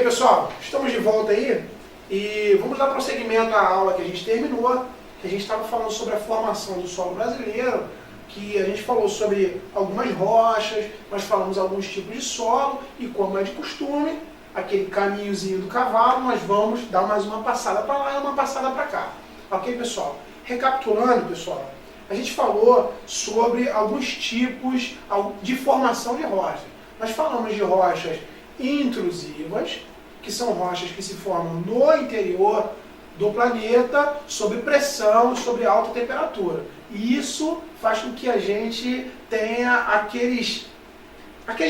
pessoal, estamos de volta aí e vamos dar prosseguimento à aula que a gente terminou, que a gente estava falando sobre a formação do solo brasileiro, que a gente falou sobre algumas rochas, nós falamos alguns tipos de solo e, como é de costume, aquele caminhozinho do cavalo, nós vamos dar mais uma passada para lá e uma passada para cá. Ok, pessoal? Recapitulando, pessoal, a gente falou sobre alguns tipos de formação de rochas. Nós falamos de rochas intrusivas, que são rochas que se formam no interior do planeta, sob pressão, sob alta temperatura. E isso faz com que a gente tenha aqueles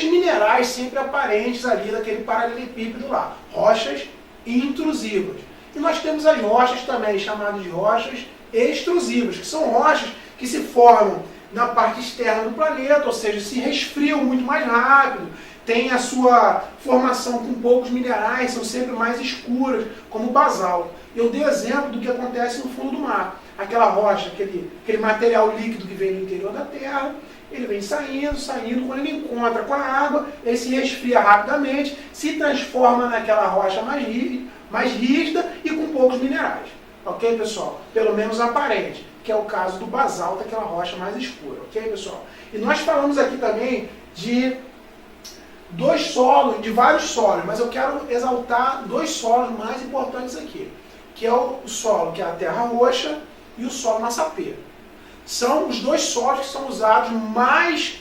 minerais sempre aparentes ali daquele paralelepípedo lá, rochas intrusivas. E nós temos as rochas também chamadas de rochas extrusivas, que são rochas que se formam na parte externa do planeta, ou seja, se resfriam muito mais rápido, tem a sua formação com poucos minerais, são sempre mais escuras, como o basalto. Eu dei exemplo do que acontece no fundo do mar. Aquela rocha, aquele material líquido que vem do interior da Terra, ele vem saindo, quando ele encontra com a água, ele se resfria rapidamente, se transforma naquela rocha mais rígida e com poucos minerais. Ok, pessoal? Pelo menos aparente, que é o caso do basalto, aquela rocha mais escura. Ok, pessoal? E nós falamos aqui também de dois solos, de vários solos, mas eu quero exaltar dois solos mais importantes aqui, que é o solo, que é a terra roxa, e o solo massapê. São os dois solos que são usados mais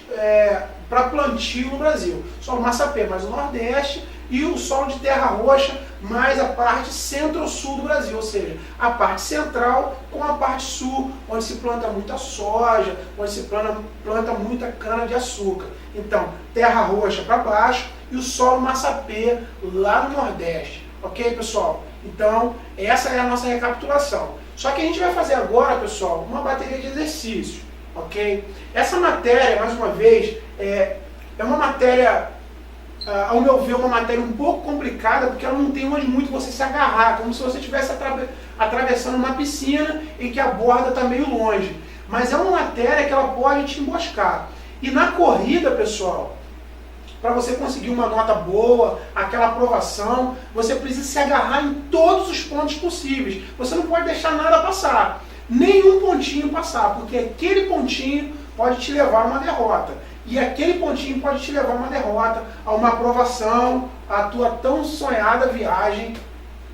para plantio no Brasil. O solo massapê mais o Nordeste e o solo de terra roxa mais a parte centro-sul do Brasil, ou seja, a parte central com a parte sul, onde se planta muita soja, onde se planta muita cana-de-açúcar. Então, terra roxa para baixo e o solo massapê lá no Nordeste. Ok, pessoal? Então, essa é a nossa recapitulação. Só que a gente vai fazer agora, pessoal, uma bateria de exercícios, ok? Essa matéria, mais uma vez, é uma matéria, ao meu ver, uma matéria um pouco complicada, porque ela não tem onde muito você se agarrar, como se você estivesse atravessando uma piscina em que a borda está meio longe. Mas é uma matéria que ela pode te emboscar. E na corrida, pessoal, para você conseguir uma nota boa, aquela aprovação, você precisa se agarrar em todos os pontos possíveis. Você não pode deixar nada passar, nenhum pontinho passar, porque aquele pontinho pode te levar a uma derrota. E aquele pontinho pode te levar a uma derrota, a uma aprovação, a tua tão sonhada viagem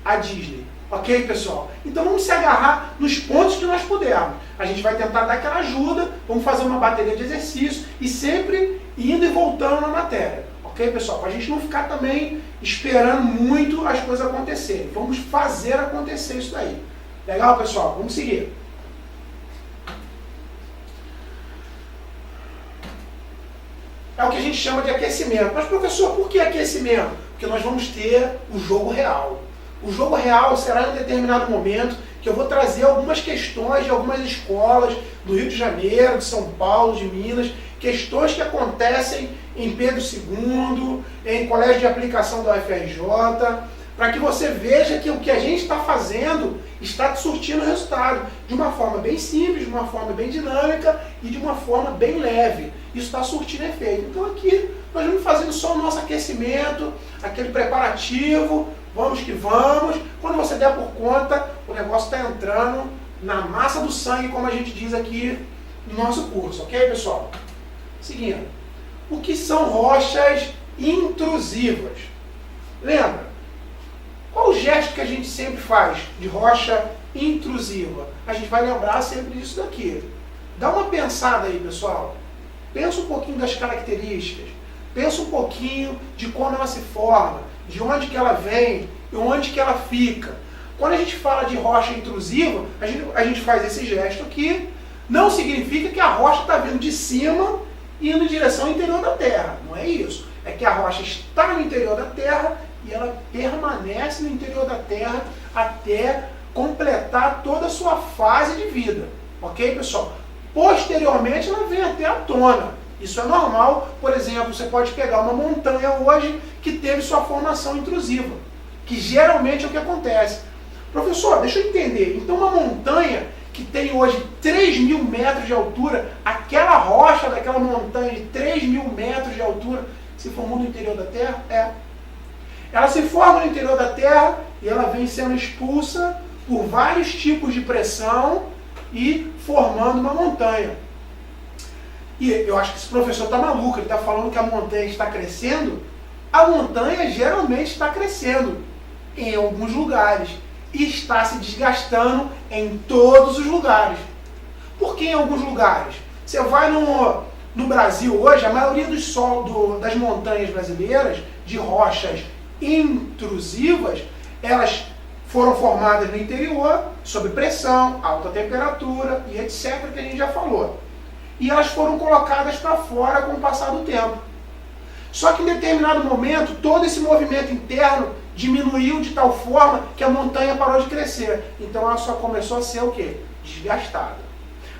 à Disney. Ok, pessoal? Então vamos se agarrar nos pontos que nós pudermos. A gente vai tentar dar aquela ajuda, vamos fazer uma bateria de exercícios e sempre indo e voltando na matéria. Ok, pessoal? Para a gente não ficar também esperando muito as coisas acontecerem. Vamos fazer acontecer isso daí. Legal, pessoal? Vamos seguir. É o que a gente chama de aquecimento. Mas, professor, por que aquecimento? Porque nós vamos ter o jogo real. O jogo real será em um determinado momento que eu vou trazer algumas questões de algumas escolas do Rio de Janeiro, de São Paulo, de Minas, questões que acontecem em Pedro II, em colégio de aplicação da UFRJ, para que você veja que o que a gente está fazendo está surtindo resultado de uma forma bem simples, de uma forma bem dinâmica e de uma forma bem leve. Isso está surtindo efeito. Então aqui nós vamos fazendo só o nosso aquecimento, aquele preparativo, vamos que vamos. Quando você der por conta, o negócio está entrando na massa do sangue, como a gente diz aqui no nosso curso, ok, pessoal? Seguindo, o que são rochas intrusivas? Lembra? Qual o gesto que a gente sempre faz de rocha intrusiva? A gente vai lembrar sempre disso daqui. Dá uma pensada aí, pessoal. Pensa um pouquinho das características. Pensa um pouquinho de como ela se forma, de onde que ela vem e onde que ela fica. Quando a gente fala de rocha intrusiva, a gente faz esse gesto aqui. Não significa que a rocha está vindo de cima e indo em direção ao interior da Terra. Não é isso. É que a rocha está no interior da Terra e ela permanece no interior da Terra até completar toda a sua fase de vida. Ok, pessoal? Posteriormente ela vem até à tona. Isso é normal. Por exemplo, você pode pegar uma montanha hoje que teve sua formação intrusiva, que geralmente é o que acontece. Professor, deixa eu entender. Então uma montanha que tem hoje 3.000 metros de altura, aquela rocha daquela montanha de 3.000 metros de altura se formou no interior da Terra? Ela se forma no interior da Terra e ela vem sendo expulsa por vários tipos de pressão e formando uma montanha. E eu acho que esse professor está maluco, ele está falando que a montanha está crescendo. A montanha geralmente está crescendo em alguns lugares e está se desgastando em todos os lugares. Por que em alguns lugares? Você vai no Brasil hoje, a maioria das montanhas brasileiras, de rochas intrusivas, elas foram formadas no interior, sob pressão, alta temperatura e etc., que a gente já falou. E elas foram colocadas para fora com o passar do tempo. Só que em determinado momento, todo esse movimento interno diminuiu de tal forma que a montanha parou de crescer. Então ela só começou a ser o quê? Desgastada.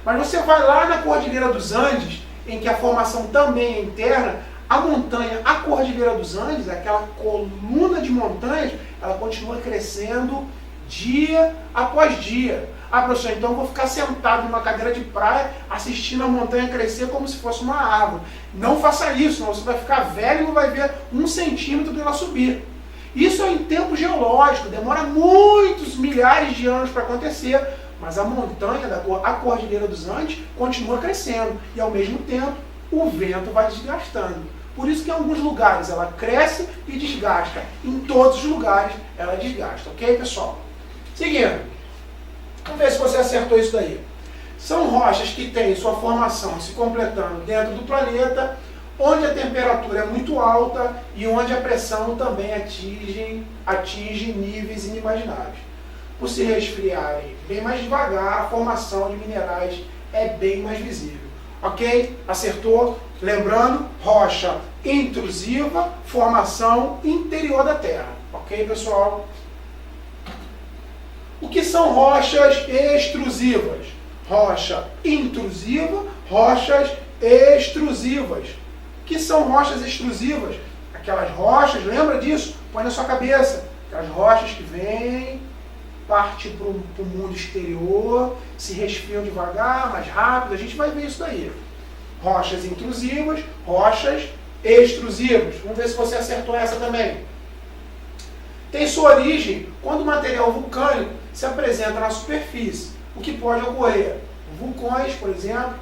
Mas você vai lá na Cordilheira dos Andes, em que a formação também é interna, a montanha, a Cordilheira dos Andes, aquela coluna de montanhas, ela continua crescendo dia após dia. Ah, professor, então eu vou ficar sentado numa cadeira de praia assistindo a montanha crescer como se fosse uma árvore. Não faça isso, senão você vai ficar velho e não vai ver 1 centímetro dela subir. Isso é em tempo geológico, demora muitos milhares de anos para acontecer, mas a montanha, a Cordilheira dos Andes, continua crescendo e ao mesmo tempo o vento vai desgastando. Por isso que em alguns lugares ela cresce e desgasta, em todos os lugares ela desgasta, ok, pessoal? Seguindo. Vamos ver se você acertou isso daí. São rochas que têm sua formação se completando dentro do planeta, onde a temperatura é muito alta e onde a pressão também atinge níveis inimagináveis. Por se resfriarem bem mais devagar, a formação de minerais é bem mais visível. Ok? Acertou? Lembrando, rocha intrusiva, formação interior da Terra. Ok, pessoal? O que são rochas extrusivas? Rocha intrusiva, rochas extrusivas. O que são rochas extrusivas? Aquelas rochas, lembra disso? Põe na sua cabeça. Aquelas rochas que vêm, partem para o mundo exterior, se resfriam devagar, mais rápido. A gente vai ver isso daí. Rochas intrusivas, rochas extrusivas. Vamos ver se você acertou essa também. Tem sua origem quando o material vulcânico se apresenta na superfície, o que pode ocorrer. Vulcões, por exemplo,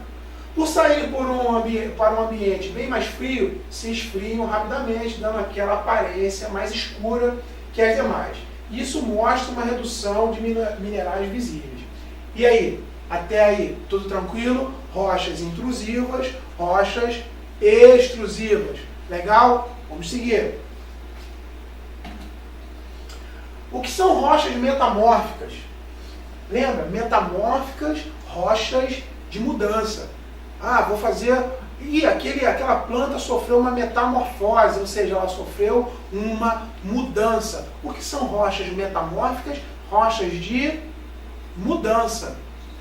por saírem para um ambiente bem mais frio, se esfriam rapidamente, dando aquela aparência mais escura que as demais. Isso mostra uma redução de minerais visíveis. E aí? Até aí, tudo tranquilo? Rochas intrusivas, rochas extrusivas. Legal? Vamos seguir. O que são rochas metamórficas? Lembra? Metamórficas, rochas de mudança. Ah, vou fazer... E aquela planta sofreu uma metamorfose, ou seja, ela sofreu uma mudança. O que são rochas metamórficas? Rochas de mudança.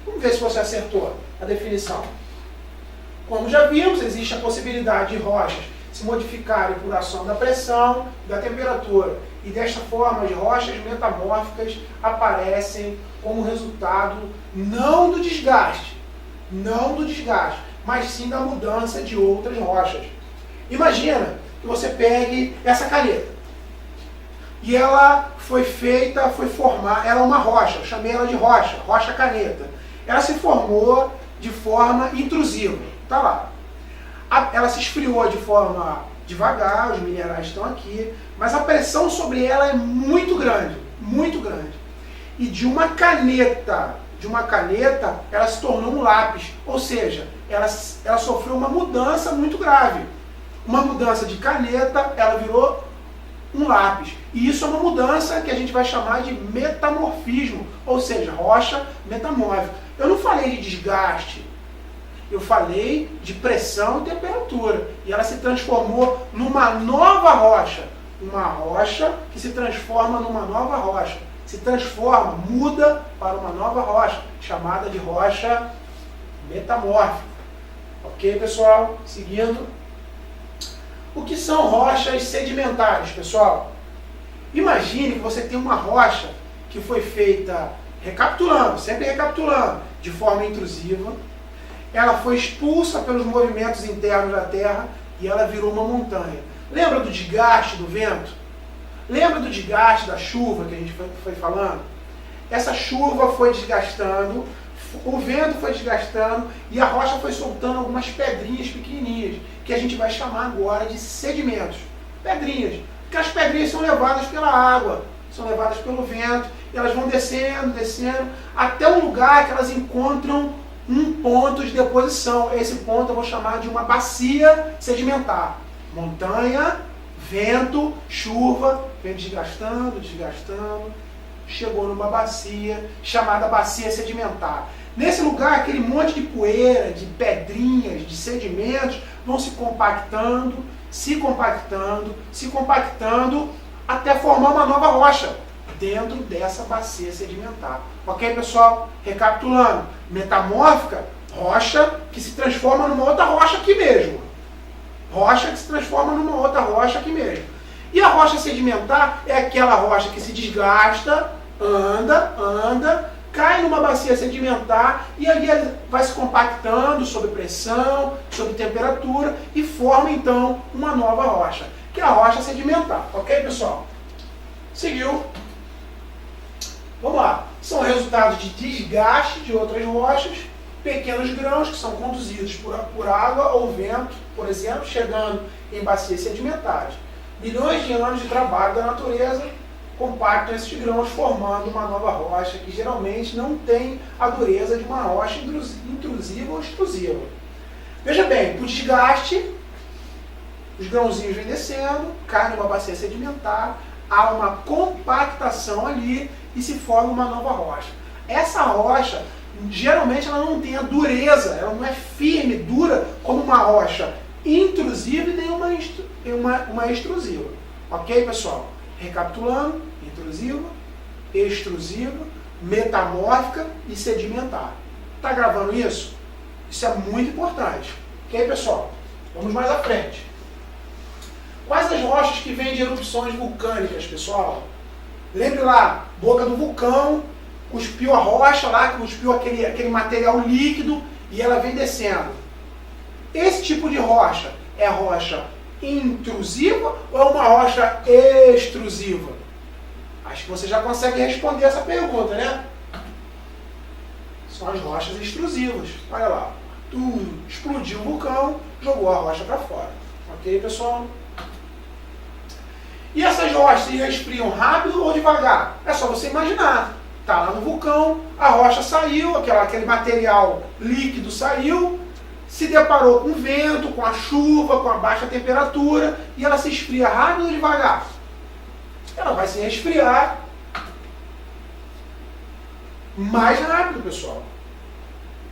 Vamos ver se você acertou a definição. Como já vimos, existe a possibilidade de rochas se modificarem por ação da pressão, da temperatura. E desta forma, as rochas metamórficas aparecem como resultado não do desgaste, mas sim da mudança de outras rochas. Imagina que você pegue essa caneta. E ela foi formada, ela é uma rocha, eu chamei ela de rocha caneta. Ela se formou de forma intrusiva, tá lá. Ela se esfriou de forma devagar, os minerais estão aqui, mas a pressão sobre ela é muito grande, muito grande. E de uma caneta, ela se tornou um lápis, ou seja, ela sofreu uma mudança muito grave. Uma mudança de caneta, ela virou um lápis. E isso é uma mudança que a gente vai chamar de metamorfismo, ou seja, rocha metamórfica. Eu não falei de desgaste, eu falei de pressão e temperatura. E ela se transformou numa nova rocha. Uma rocha que se transforma numa nova rocha. Se transforma, muda para uma nova rocha, chamada de rocha metamórfica. Ok, pessoal? Seguindo. O que são rochas sedimentares, pessoal? Imagine que você tem uma rocha que foi feita, sempre recapitulando, de forma intrusiva. Ela foi expulsa pelos movimentos internos da Terra e ela virou uma montanha. Lembra do desgaste do vento? Lembra do desgaste da chuva que a gente foi falando? Essa chuva foi desgastando, o vento foi desgastando e a rocha foi soltando algumas pedrinhas pequenininhas, que a gente vai chamar agora de sedimentos. Pedrinhas. Porque as pedrinhas são levadas pela água, são levadas pelo vento, e elas vão descendo, descendo, até um lugar que elas encontram um ponto de deposição. Esse ponto eu vou chamar de uma bacia sedimentar. Montanha, vento, chuva, vem desgastando, desgastando, chegou numa bacia, chamada bacia sedimentar. Nesse lugar, aquele monte de poeira, de pedrinhas, de sedimentos, vão se compactando, se compactando, se compactando, até formar uma nova rocha dentro dessa bacia sedimentar. Ok, pessoal? Recapitulando. Metamórfica, rocha que se transforma numa outra rocha aqui mesmo. Rocha que se transforma numa outra rocha aqui mesmo. E a rocha sedimentar é aquela rocha que se desgasta, anda, cai numa bacia sedimentar e ali ela vai se compactando sob pressão, sob temperatura e forma então uma nova rocha, que é a rocha sedimentar. Ok, pessoal? Seguiu. Vamos lá. São resultados de desgaste de outras rochas, pequenos grãos que são conduzidos por água ou vento, por exemplo, chegando em bacias sedimentares. Milhões de anos de trabalho da natureza compactam esses grãos, formando uma nova rocha que geralmente não tem a dureza de uma rocha intrusiva ou extrusiva. Veja bem, por desgaste, os grãozinhos vêm descendo, caem numa bacia sedimentar, há uma compactação ali e se forma uma nova rocha. Essa rocha, geralmente, ela não tem a dureza, ela não é firme, dura, como uma rocha intrusiva e nem uma extrusiva. Ok, pessoal? Recapitulando, intrusiva, extrusiva, metamórfica e sedimentar. Está gravando isso? Isso é muito importante. Ok, pessoal? Vamos mais à frente. Quais as rochas que vêm de erupções vulcânicas, pessoal? Lembre lá, boca do vulcão, cuspiu a rocha lá, cuspiu aquele material líquido e ela vem descendo. Esse tipo de rocha é rocha intrusiva ou é uma rocha extrusiva? Acho que você já consegue responder essa pergunta, né? São as rochas extrusivas. Olha lá, explodiu o vulcão, jogou a rocha para fora. Ok, pessoal? E essas rochas se resfriam rápido ou devagar? É só você imaginar. Está lá no vulcão, a rocha saiu, aquele material líquido saiu, se deparou com o vento, com a chuva, com a baixa temperatura, e ela se esfria rápido ou devagar? Ela vai se resfriar mais rápido, pessoal.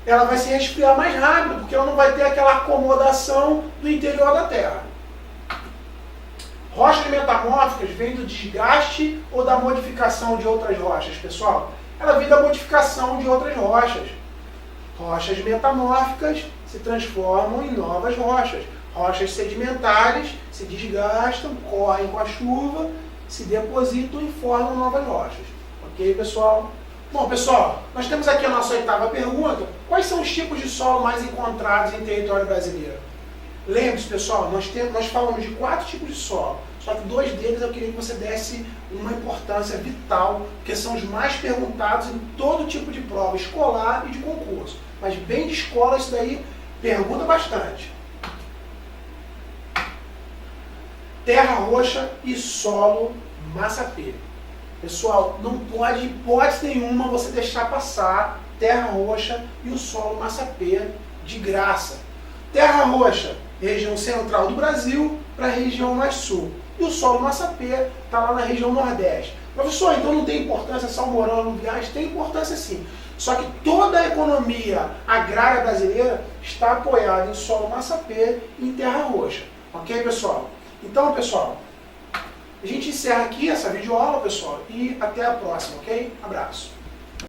Ela vai se resfriar mais rápido, porque ela não vai ter aquela acomodação do interior da Terra. Rochas metamórficas vêm do desgaste ou da modificação de outras rochas, pessoal? Ela vem da modificação de outras rochas. Rochas metamórficas se transformam em novas rochas. Rochas sedimentares se desgastam, correm com a chuva, se depositam e formam novas rochas. Ok, pessoal? Bom, pessoal, nós temos aqui a nossa oitava pergunta. Quais são os tipos de solo mais encontrados em território brasileiro? Lembre-se, pessoal, nós falamos de 4 tipos de solo, só que 2 deles eu queria que você desse uma importância vital, porque são os mais perguntados em todo tipo de prova, escolar e de concurso. Mas bem de escola, isso daí pergunta bastante. Terra roxa e solo massapê. Pessoal, não pode, hipótese nenhuma, você deixar passar terra roxa e o solo massapê de graça. Terra roxa, região central do Brasil para a região mais sul. E o solo massapê está lá na região nordeste. Professor, então não tem importância salmourão, aluviais? Tem importância sim. Só que toda a economia agrária brasileira está apoiada em solo massapê e em terra roxa. Ok, pessoal? Então, pessoal, a gente encerra aqui essa videoaula, pessoal, e até a próxima, ok? Abraço.